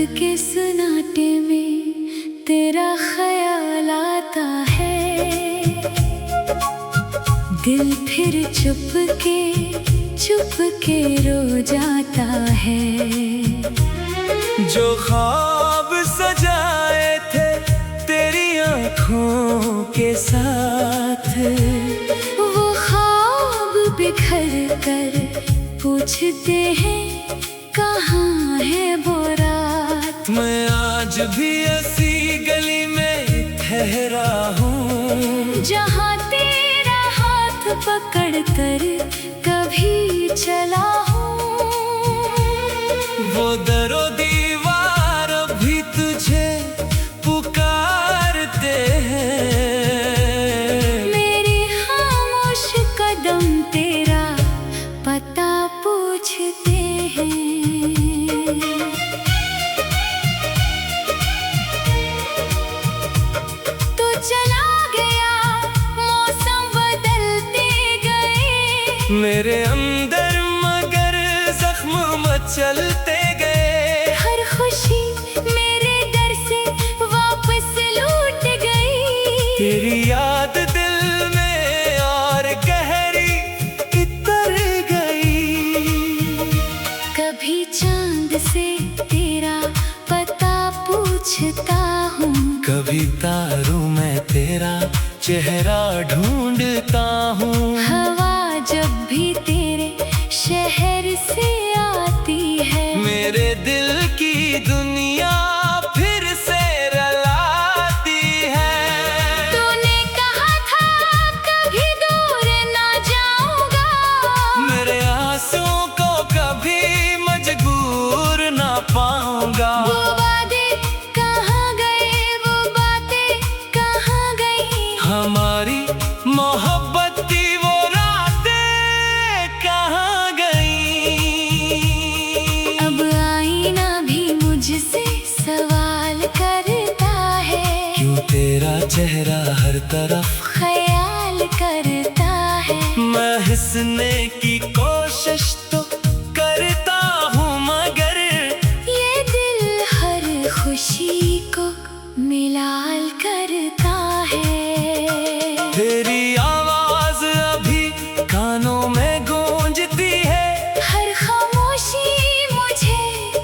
के सन्नाटे में तेरा ख्याल आता है। दिल फिर चुप के रो जाता है। जो ख्वाब सजाए थे तेरी आँखों के साथ, वो ख्वाब बिखर कर पूछते हैं कहाँ है वो रात। मैं आज भी ऐसी गली में ठहरा हूँ जहाँ तेरा हाथ पकड़ कर कभी चला हूँ। वो दरो दीवार भी तुझे पुकारते हैं। मेरे खामोश कदम तेरा पता पूछते हैं। तो चला गया, मौसम बदलते गए, मेरे अंदर मगर जख्म मचलते गए। हर खुशी मेरे दर से वापस लौट गई। तेरी याद दिल में और गहरी उतर गई। कभी चांद से तेरा पता पूछता हूँ, कभी तारों में तेरा चेहरा ढूंढता हूँ। हवा जब भी तेरे शहर से आती है, मेरे दिल की दुनिया फिर से रलाती है। तूने कहा था कभी दूर ना जाऊंगा, मेरे आंसुओं को कभी मजबूर ना पाऊंगा। वो वादे कहाँ गए, वो बातें कहाँ गई, हमारी मोहब्बत की वो रातें कहाँ गई। अब आईना भी मुझसे सवाल करता है, क्यों तेरा चेहरा हर तरफ ख्याल करता है। मैं हंसने की कोशिश तो करता हूँ, मगर ये दिल हर खुशी को मिलाल करता है। तेरी आवाज अभी कानों में गूंजती है। हर खामोशी मुझे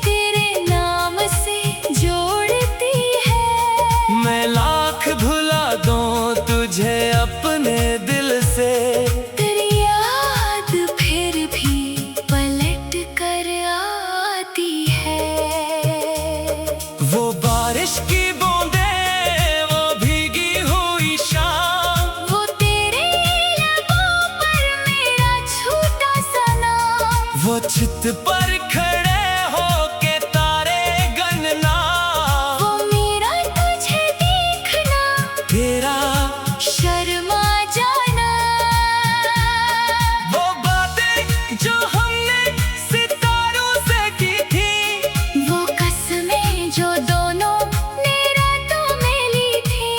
तेरे नाम से जोड़ती है। मैं लाख भुला दूं तुझे अपने दिल से, तेरी याद फिर भी पलट कर आती है। वो बारिश की बूंदें, वो भीगी हुई शाम, वो तेरे लबों पर मेरा छोटा सा नाम, वो छत पर खड़े होके तारे गनना, वो मेरा तुझे देखना, तेरा शर्मा जाना। वो बातें जो हमने सितारों से की थी, वो कसमें जो दोनों ने रातों में ली थी,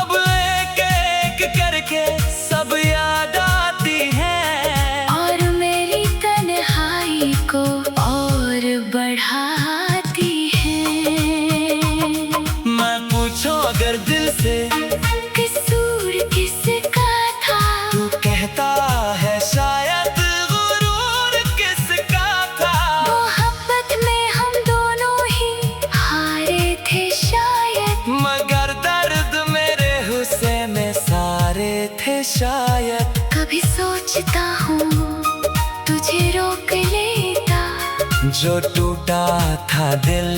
अब एक एक करके सब याद आती है। और मेरी तन्हाई को और बढ़ाती है। मैं पूछूं अगर दिल से कसूर किसका था, तू कहता है शायद गुरूर किसका था। मोहब्बत में हम दोनों ही हारे थे शायद, मगर दर्द मेरे हुस्से में सारे थे शायद। कभी सोचता हूँ तुझे रोक लेता, जो टूटा था दिल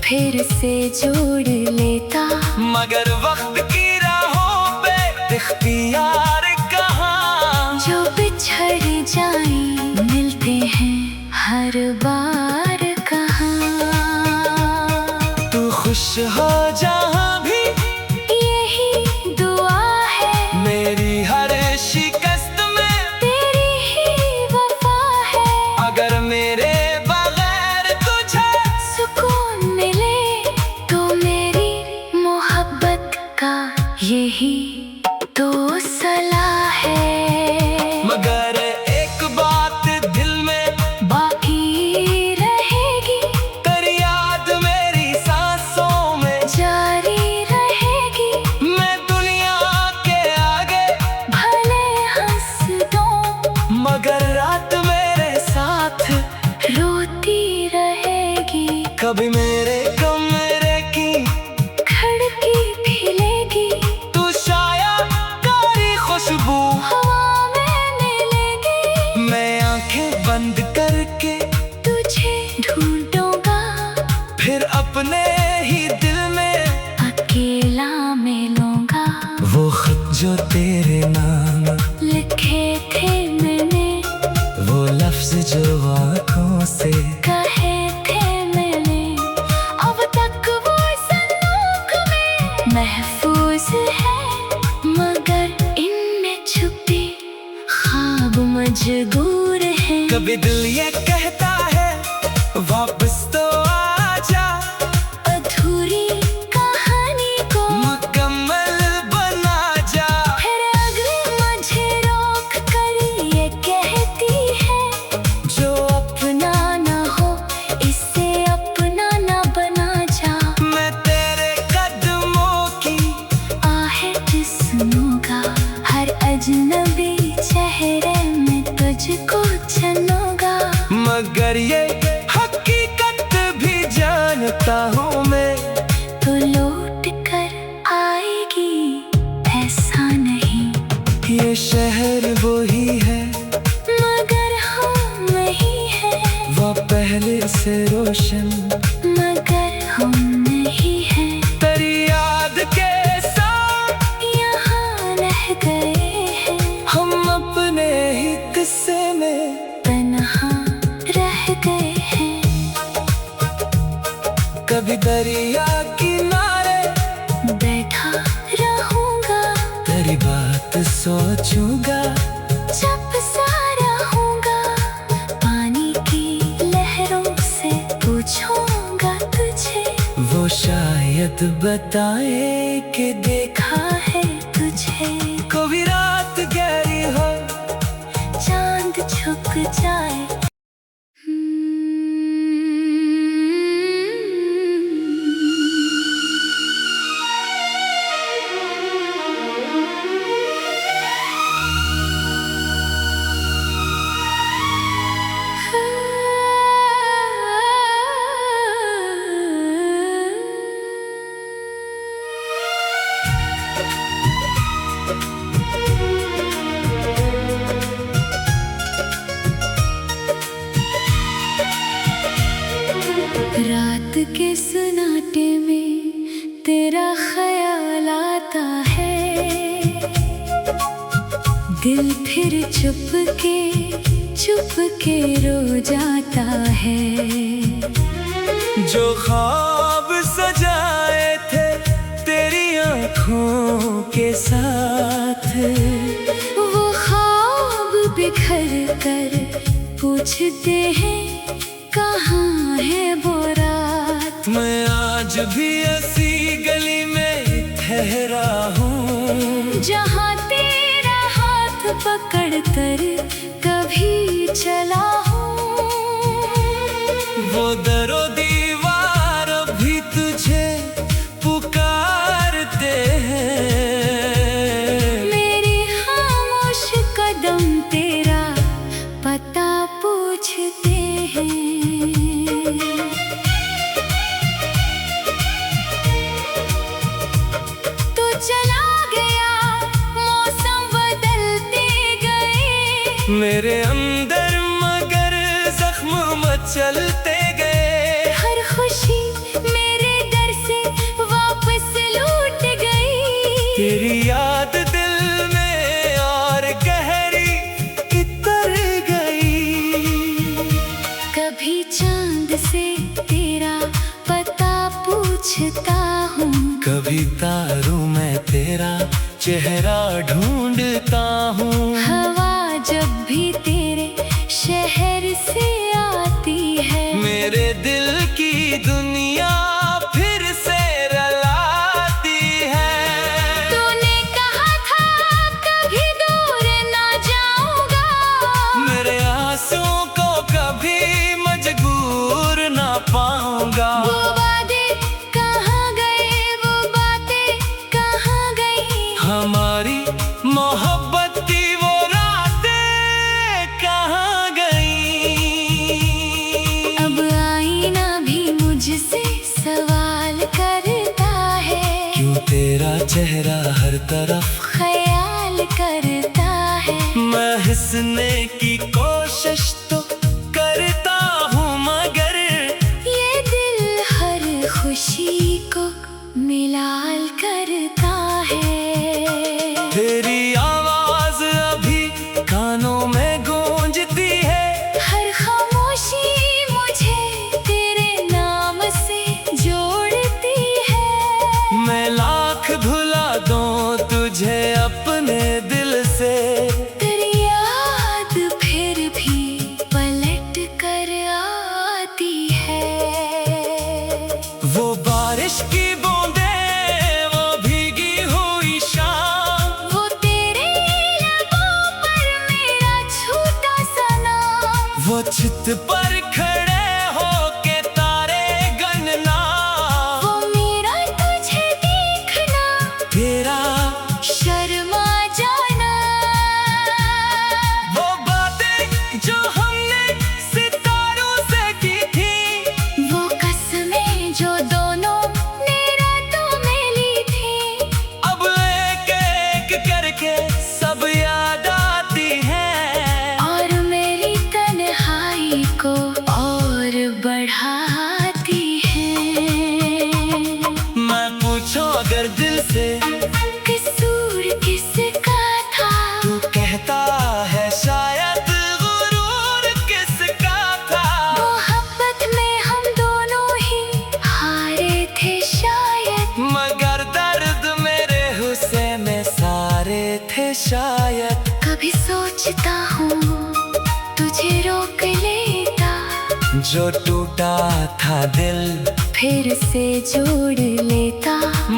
फिर से जोड़ लेता। मगर वक्त की राहों पे इख्तियार कहाँ। जो बिछड़ जाएं मिलते हैं हर बार कहाँ। तू खुश हो जहाँ भी यही दुआ है, मेरी हर शिकस्त में तेरी ही वफा है। अगर मेरे बगैर तुझे सुकून मिले तो मेरी मोहब्बत का यही तो सलाह है। मगर एक बात दिल में बाकी रहेगी, तेरी याद मेरी कभी मेरे कमरे की खिड़की भिलेगी, तू शायद कारी खुशबू हवा में मिलेगी। मैं आंखें बंद करके तुझे ढूंढूंगा, फिर अपने ही दिल में अकेला मिलूंगा। वो खत जो तेरे नाम लिखे थे मैंने, वो लफ्ज जो आँखों से कहे थे मैंने, अब तक वो संदूक में महफूज है। मगर इनमें छुपे ख्वाब मजबूर हैं। कभी दिल ये कहता है वापस तो आजा, अधूरी कहानी को मुकम्मल बना जा। फिर अगले मुझे रोक कर ये कहती है, जो अपना ना हो इससे अपना ना बना जा। मैं तेरे कदमों की आहट सुनूंगा, हर अजनबी चेहरे में तुझको छनूंगा। मगर ये हकीकत भी जानता हूँ मैं, तो लौट कर आएगी ऐसा नहीं। ये शहर वही है, मगर हम नहीं है, वो पहले से रोशन, मगर हम नहीं है। तेरी याद के साथ यहाँ रह गए हैं, हम अपने ही किस्से में तन्हा रह गए हैं। कभी दरिया किनारे बैठा रहूंगा, तेरी बात सोचूंगा। जब सारा होगा पानी की लहरों से पूछूंगा तुझे, वो शायद बताए कि देखा है तुझे। कभी रात गहरी हो, चांद छुप जाए। रात के सन्नाटे में तेरा ख्याल आता है, दिल फिर चुप के रो जाता है। जो ख्वाब सजाए थे तेरी आँखों के साथ, वो ख्वाब बिखर कर पूछते हैं कहाँ है वो रात। मैं आज भी ऐसी गली में ठहरा हूँ, जहाँ तेरा हाथ पकड़ कर कभी चला हूँ। वो दरो दीवार भी तुझे पुकारते हैं। मेरे खामोश कदम तेरा पता पूछते हैं। तो चला गया, मौसम बदलते गए, मेरे अंदर मगर जख्म मचलते गए। हर खुशी मेरे दर से वापस लौट गई। तेरी याद दिल में और गहरी उतर गई। कभी चांद से तेरा पता पूछता हूँ, कभी तारों में तेरा चेहरा ढूंढता हूँ। हवा जब भी तेरे शहर से आती है, मेरे दिल की दुनिया फिर से रलाती है। तूने कहा था कभी दूर ना जाऊंगा, मेरे आंसुओं को कभी मजबूर ना पाऊंगा। वो वादे कहाँ गए, वो बातें कहाँ गई। हमारी मोहब्बत की वो रातें कहाँ गई। अब आईना भी मुझसे चाहता हूँ तुझे रोक लेता, जो टूटा था दिल फिर से जोड़ लेता।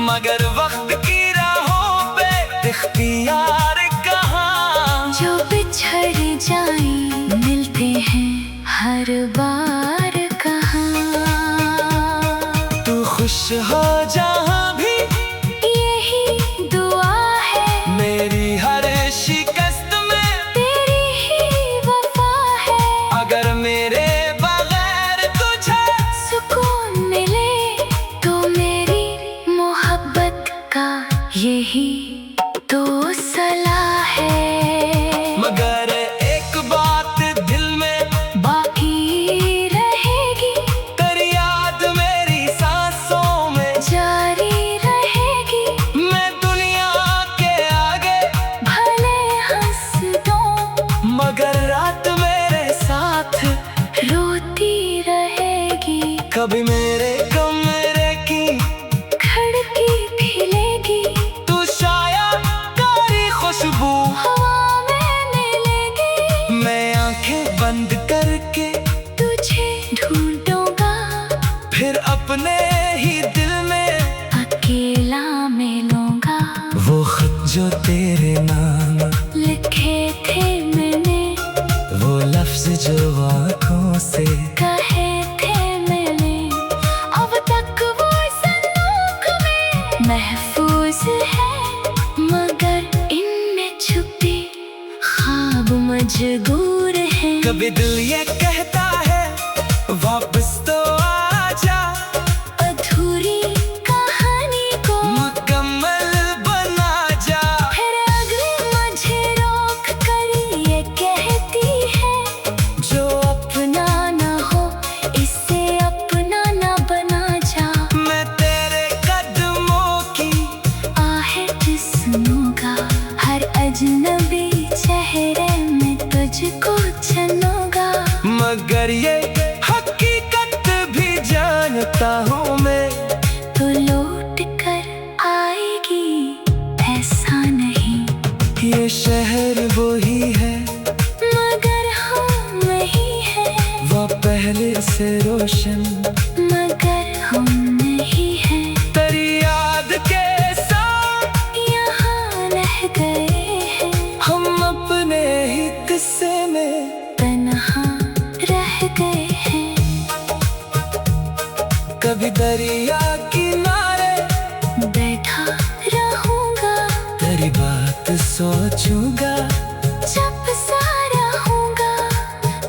मगर वक्त की राहों पे इख्तियार कहाँ, जो बिछड़ जाएं मिलते हैं हर बार कहाँ। तू खुश हो जहाँ भी यही दुआ है, मेरी हर शिकस्त में तेरी ही वफा है। अगर मेरे बगैर तुझे सुकून मिले तो मेरी मोहब्बत का यही तो सलाह है। मगर एक बात दिल में बाकी रहेगी, तेरी याद मेरी सांसों में जारी रहेगी। मैं दुनिया के आगे भले हंस दो मगर रात मेरे साथ रोती रहेगी। कभी मेरे कमरे की खिड़की खिलेगी, तू शायद कारी खुशबू हवा में मिलेगी। मैं आंखें बंद करके तुझे ढूंढूंगा, फिर अपने ही दिल में अकेला मिलूंगा। वो खत जो तेरे नाम लिखे थे मैंने, वो लफ्ज जो आँखों से कहे थे मैंने, अब तक वो संदूक में महफूज है। मगर इनमें छुपे ख्वाब मजबूर हैं। कभी दिल ये कहता है वापस तो आजा, अधूरी कहानी को मुकम्मल बना जा। फिर अगले मुझे रोक कर ये कहती है, जो अपना ना हो इसे अपना ना बना जा। मैं तेरे कदमों की आहट सुनूंगा, हर अजनबी चेहरे में तुझको छनूंगा। मगर ये हकीकत भी जानता हूँ मैं, तो लौट कर आएगी ऐसा नहीं, ये शहर वो ही है मगर हम नहीं है। वो पहले से रोशन, मगर हम नहीं है। तेरी याद के साथ यहाँ रह गए हैं, हम अपने ही किस्से में तन्हा रह गए हैं। कभी दरिया किनारे बैठा रहूंगा, तेरी बात सोचूंगा। जब सारा होगा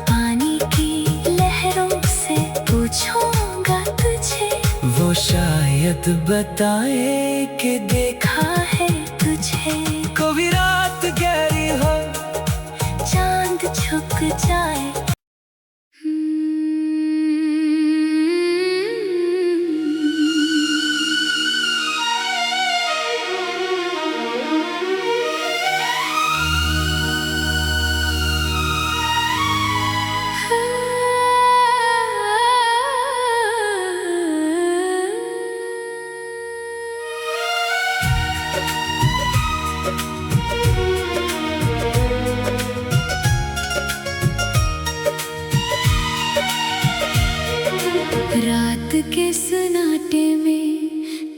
पानी की लहरों से पूछूंगा तुझे, वो शायद बताए कि देखा है तुझे। कभी रात गहरी हो चांद छुप जाए, रात के सन्नाटे में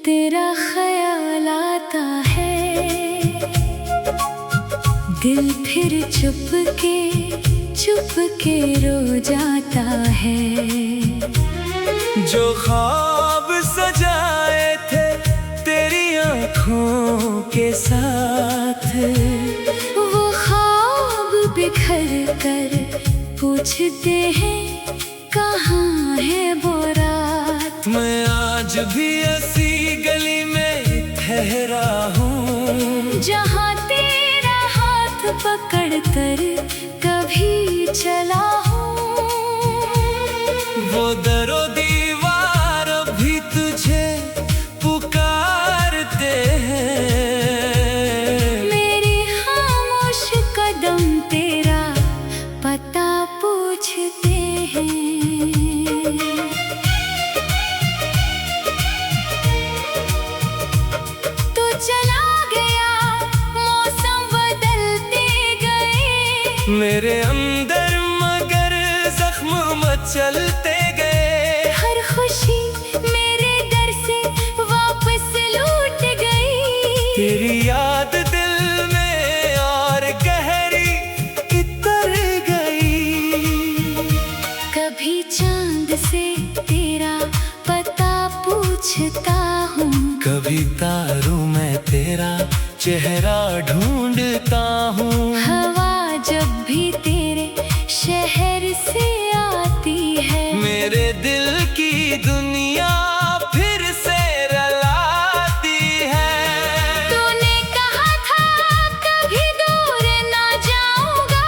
तेरा ख्याल आता है। दिल फिर चुप के रो जाता है। जो ख्वाब सजाए थे तेरी आँखों के साथ, वो ख्वाब बिखर कर पूछते हैं कहाँ है वो रात। मैं आज भी ऐसी गली में ठहरा हूँ, जहाँ तेरा हाथ पकड़ कर कभी चला हूँ। वो दरो दीवार भी तुझे पुकारते हैं। मेरी खामोश कदम तेरा पता पूछते हैं। चलते गए। हर खुशी मेरे दर से वापस लौट गई। तेरी याद दिल में और गहरी उतर गई। कभी चांद से तेरा पता पूछता हूँ, कभी तारों में तेरा चेहरा ढूंढता हूँ। हवा जब भी तेरे शहर से आती है, मेरे दिल की दुनिया फिर से रलाती है। तूने कहा था कभी दूर ना जाऊंगा,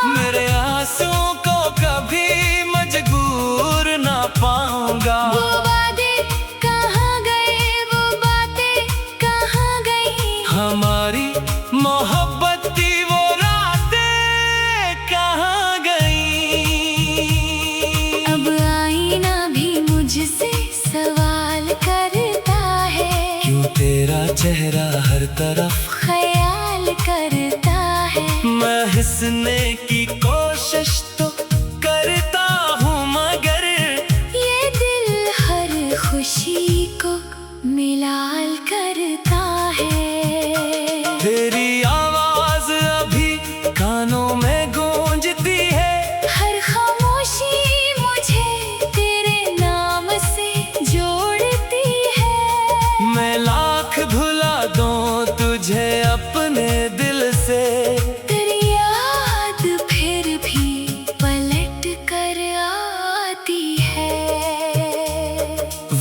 मेरे आंसुओं को कभी मजबूर ना पाऊंगा। वो वादे कहाँ गए, वो बातें कहाँ गई, हमारी मोहब्बत की वो रातें कहाँ गई। अब आईना भी मुझसे सवाल करता है, क्यों तेरा चेहरा हर तरफ ख्याल करता है। मैं हंसने की कोशिश तो करता हूँ, मगर ये दिल हर खुशी को मिलाल करता है। तेरी आवाज अभी कानों में गूंजती है। हर खामोशी मुझे तेरे नाम से जोड़ती है। मैं लाख भुला दूं तुझे अपने दिल से, तेरी याद फिर भी पलट कर आती है।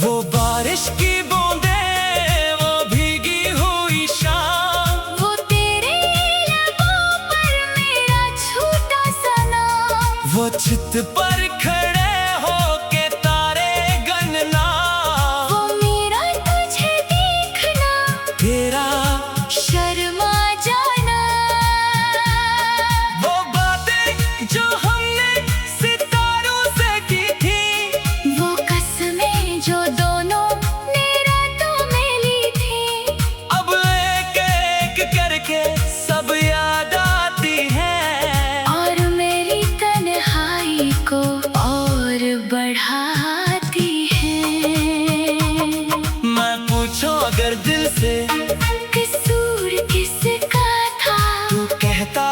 वो बारिश की बूंदें, वो भीगी हुई शाम, वो तेरे लबों पर मेरा छोटा सा नाम, वो छत पर खड़े होके तारे गनना, वो मेरा तुझे देखना, तेरा शर्मा जाना। वो बातें जो हमने सितारों से की थी, वो कसमें जो दोनों ने रातों में ली थी, अब एक एक करके सब याद आती हैं। और मेरी तन्हाई को और बढ़ाती है। मैं पूछूं अगर दिल से कसूर किसका था, तू कहता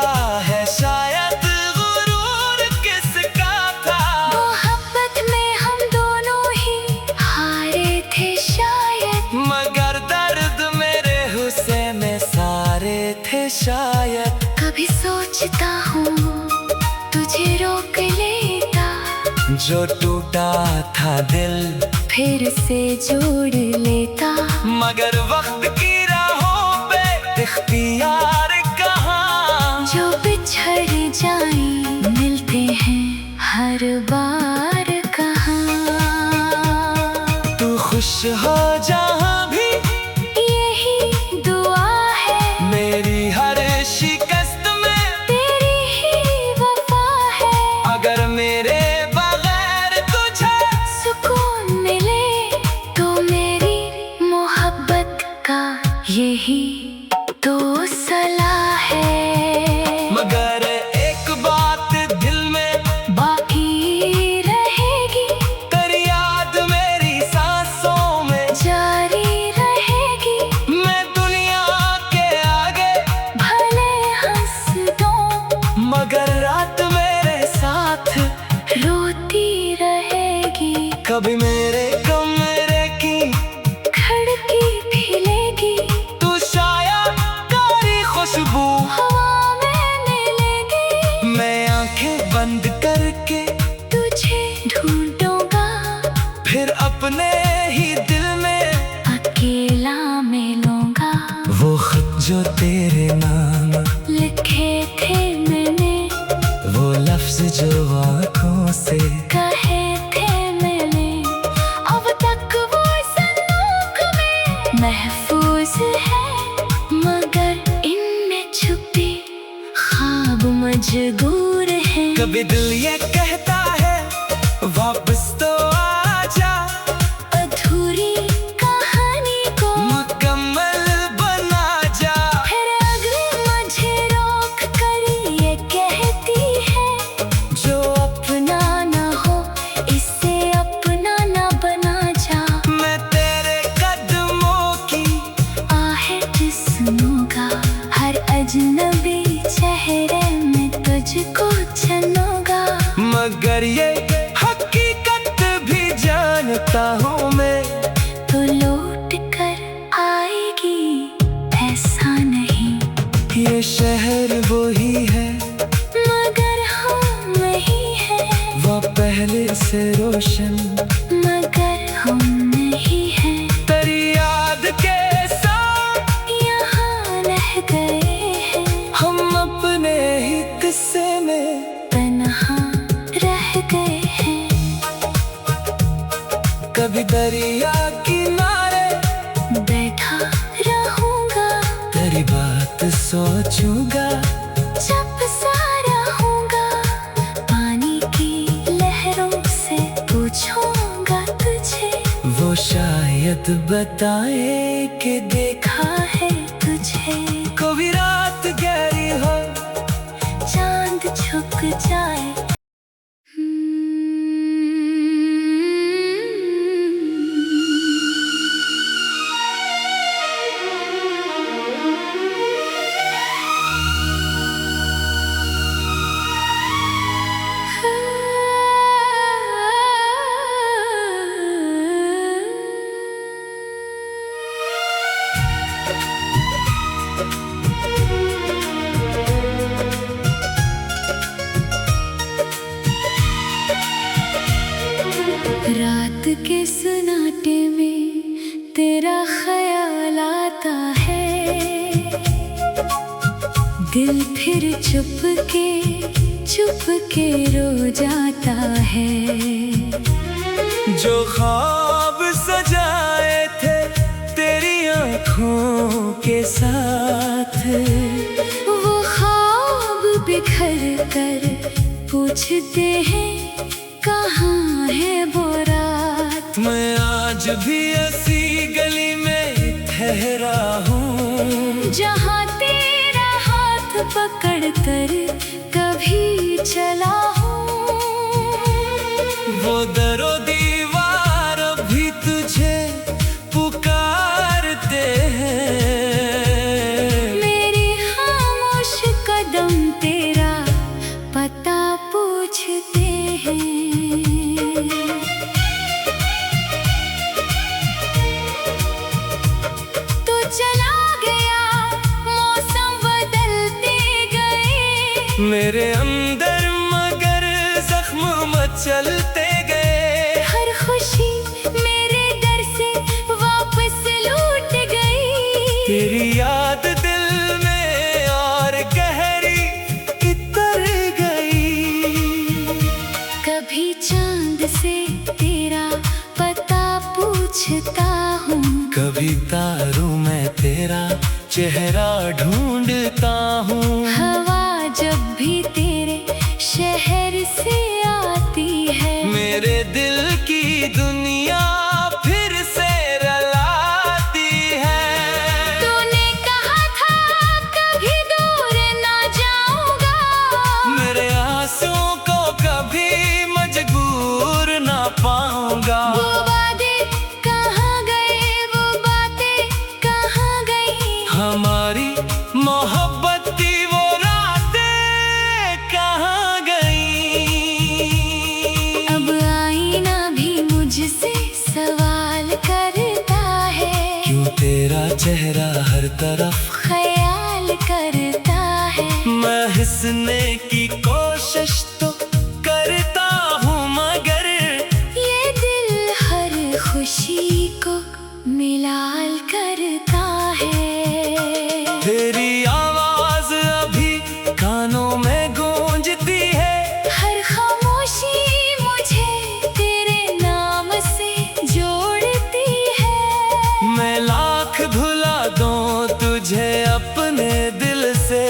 है शायद गुरूर किसका था। मोहब्बत में हम दोनों ही हारे थे शायद, मगर दर्द मेरे हुस्से में सारे थे शायद। कभी सोचता हूँ तुझे रोक लेता, जो टूटा था दिल फिर से जोड़ लेता। मगर वक्त की राहों पे इख्तियार कहाँ। जो बिछड़ जाएं मिलते हैं हर बार कहाँ। तू खुश हो जहाँ भी यही दुआ है, मेरी हर शिकस्त में तेरी ही वफा है। अगर मेरे बगैर तुझे सुकून मिले तो मेरी मोहब्बत का यही तो सलाह है। मगर एक बात दिल में बाकी रहेगी, तेरी याद मेरी सांसों में जारी रहेगी। मैं दुनिया के आगे भले हंस दो, मगर रात मेरे साथ रोती रहेगी। कभी मेरे कमरे की खिड़की भी लेगी, तू शायद कारी खुशबू हवा में मिलेगी। मैं आंखें बंद करके तुझे ढूंढूंगा, फिर अपने ही दिल में अकेला मिलूंगा। वो खत जो तेरे नाम लिखे थे मैंने, वो लफ्ज जो आँखों से कहे थे मैंने, अब तक वो संदूक में महफूज है। मगर इनमें छुपे ख्वाब मजबूर हैं। कभी दिल ये कहता है वापस तो आजा, अधूरी कहानी को मुकम्मल बना जा। फिर अगले मुझे रोक कर ये कहती है, जो अपना ना हो करता हूँ मैं, तो लौट कर आएगी ऐसा नहीं। ये शहर वो ही है मगर हम नहीं है, वो पहले से रोशन मगर हम नहीं है। तेरी याद के साथ यहाँ रह गए हैं, हम अपने ही किस्से में तन्हा रह गए हैं। कभी दरिया किनारे बैठा रहूंगा, तेरी बात सोचूंगा, जब सारा होगा पानी की लहरों से पूछूंगा तुझे। वो शायद बताए कि देखा देखा है तुझे, कभी रात गहरी हो, चांद छुप जाए। रात के सन्नाटे में तेरा ख्याल आता है, दिल फिर चुप के रो जाता है। जो ख्वाब सजाए थे तेरी आँखों के साथ, वो ख्वाब बिखर कर पूछते हैं कहाँ है वो रात। मैं आज भी ऐसी गली में ठहरा हूँ, जहाँ तेरा हाथ पकड़ कर कभी चला हूँ। वो दरो दीवार भी तुझे पुकारते हैं, मेरे खामोश कदम तेरा पता पूछते हैं। तो चला गया, मौसम बदलते गए, मेरे अंदर मगर जख्म मचलते गए। हर खुशी मेरे दर से वापस लौट गई। तेरी याद दिल में और गहरी उतर गई। कभी चांद से तेरा पता पूछता हूँ, कभी तारों में तेरा चेहरा ढूंढता हूँ। हवा जब भी तेरे शहर से आती है, मेरे दिल की दुनिया फिर से रलाती है। तूने कहा था कभी दूर ना जाऊंगा, मेरे आंसुओं को कभी मजबूर ना पाऊंगा। वो वादे कहाँ गए, वो बातें कहाँ गई। हमारी मोहब्बत की वो रातें कहाँ गई। अब आईना भी मुझसे सवाल करता है, क्यों तेरा चेहरा हर तरफ ख्याल करता है। मैं हंसने की कोशिश तो करता हूँ, मगर ये दिल हर खुशी को मिलाल करता है। तेरी आवाज अभी कानों में गूंजती है। हर खामोशी मुझे तेरे नाम से जोड़ती है। मैं लाख भुला दूं तुझे अपने दिल से,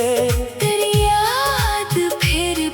तेरी याद फिर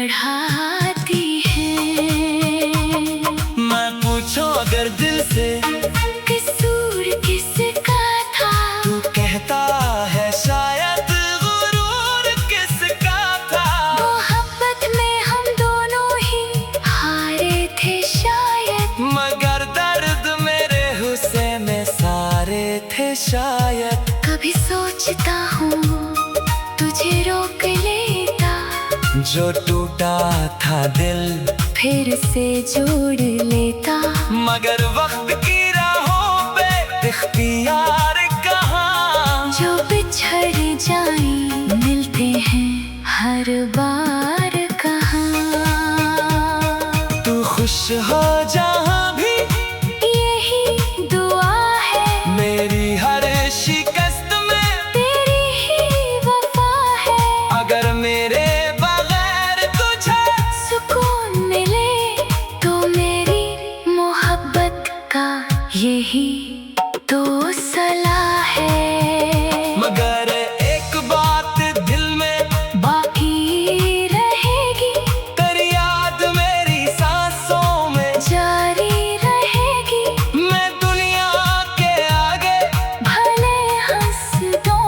बढ़ाती है। मैं पूछूं अगर दिल से कसूर किसका था, तू कहता है शायद गुरूर किसका था। मोहब्बत में हम दोनों ही हारे थे शायद, मगर दर्द मेरे हुस्से में सारे थे शायद। कभी सोचता हूँ तुझे रोक लेता, जो टूटा था दिल फिर से जोड़ लेता। मगर वक्त की राहों पे इख्तियार कहाँ। जो बिछड़ जाए मिलते हैं हर बार कहाँ। तू खुश हो जहाँ भी यही दुआ है, मेरी हर शिकस्त में तेरी ही वफा है। अगर मेरे बगैर तुझे सुकून मिले तो मेरी मोहब्बत का यही तो सलाह है। मगर एक बात दिल में बाकी रहेगी, तेरी याद मेरी सांसों में जारी रहेगी। मैं दुनिया के आगे भले हंस दो,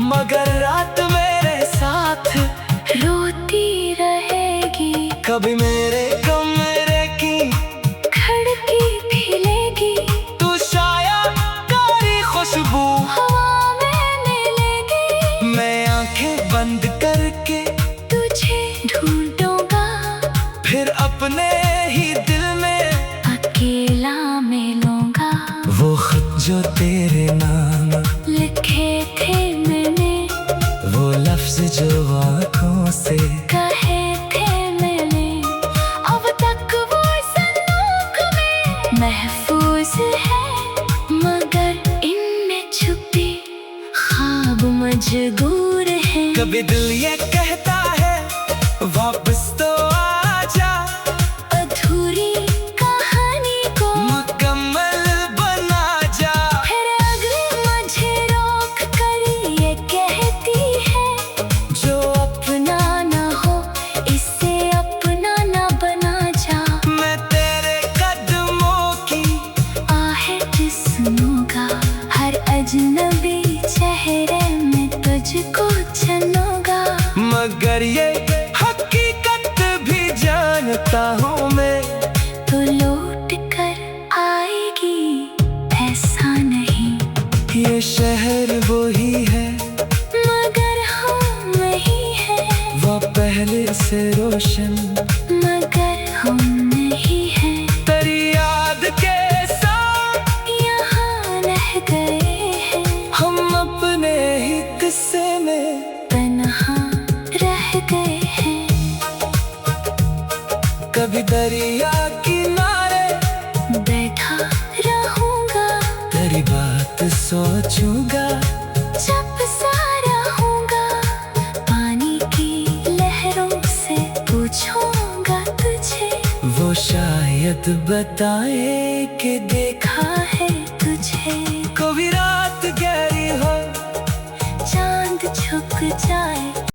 मगर रात मेरे साथ रोती रहेगी। कभी मेरे कमरे की खिड़की खिलेगी, तू शायद कारी खुशबू हवा में मिलेगी। मैं आंखें बंद करके तुझे ढूंढूंगा, फिर अपने ही दिल में अकेला मिलूंगा। वो खत जो तेरे नाम लिखे थे मैंने, वो लफ्ज जो आँखों से कहे थे मैंने, अब तक वो संदूक में महफूज है। मगर इनमें छुपे ख्वाब मजबूर है। कभी दिल ये कहता है वापस तो आजा, अधूरी कहानी को मुकम्मल बना जा। फिर अगले मुझे रोक कर ये कहती है, जो अपना ना हो इससे अपना ना बना जा। मैं तेरे कदमों की आहट सुनूंगा, हर अजनबी चेहरे में तुझको चुनूंगा। मगर ये हकीकत भी जानता हूँ मैं, तो लौट कर आएगी ऐसा नहीं। ये शहर वही है मगर हम नहीं है, वो पहले से रोशन, मगर हम नहीं है। तेरी याद के साथ यहाँ रह गए हैं, हम अपने ही किस्से में तन्हा रह गए हैं। कभी दरिया किनारे बैठा रहूंगा, तेरी बात सोचूंगा। जब सारा होगा पानी की लहरों से पूछूंगा तुझे, वो शायद बताए कि देखा है तुझे। कोई रात गहरी हो चांद छुप जा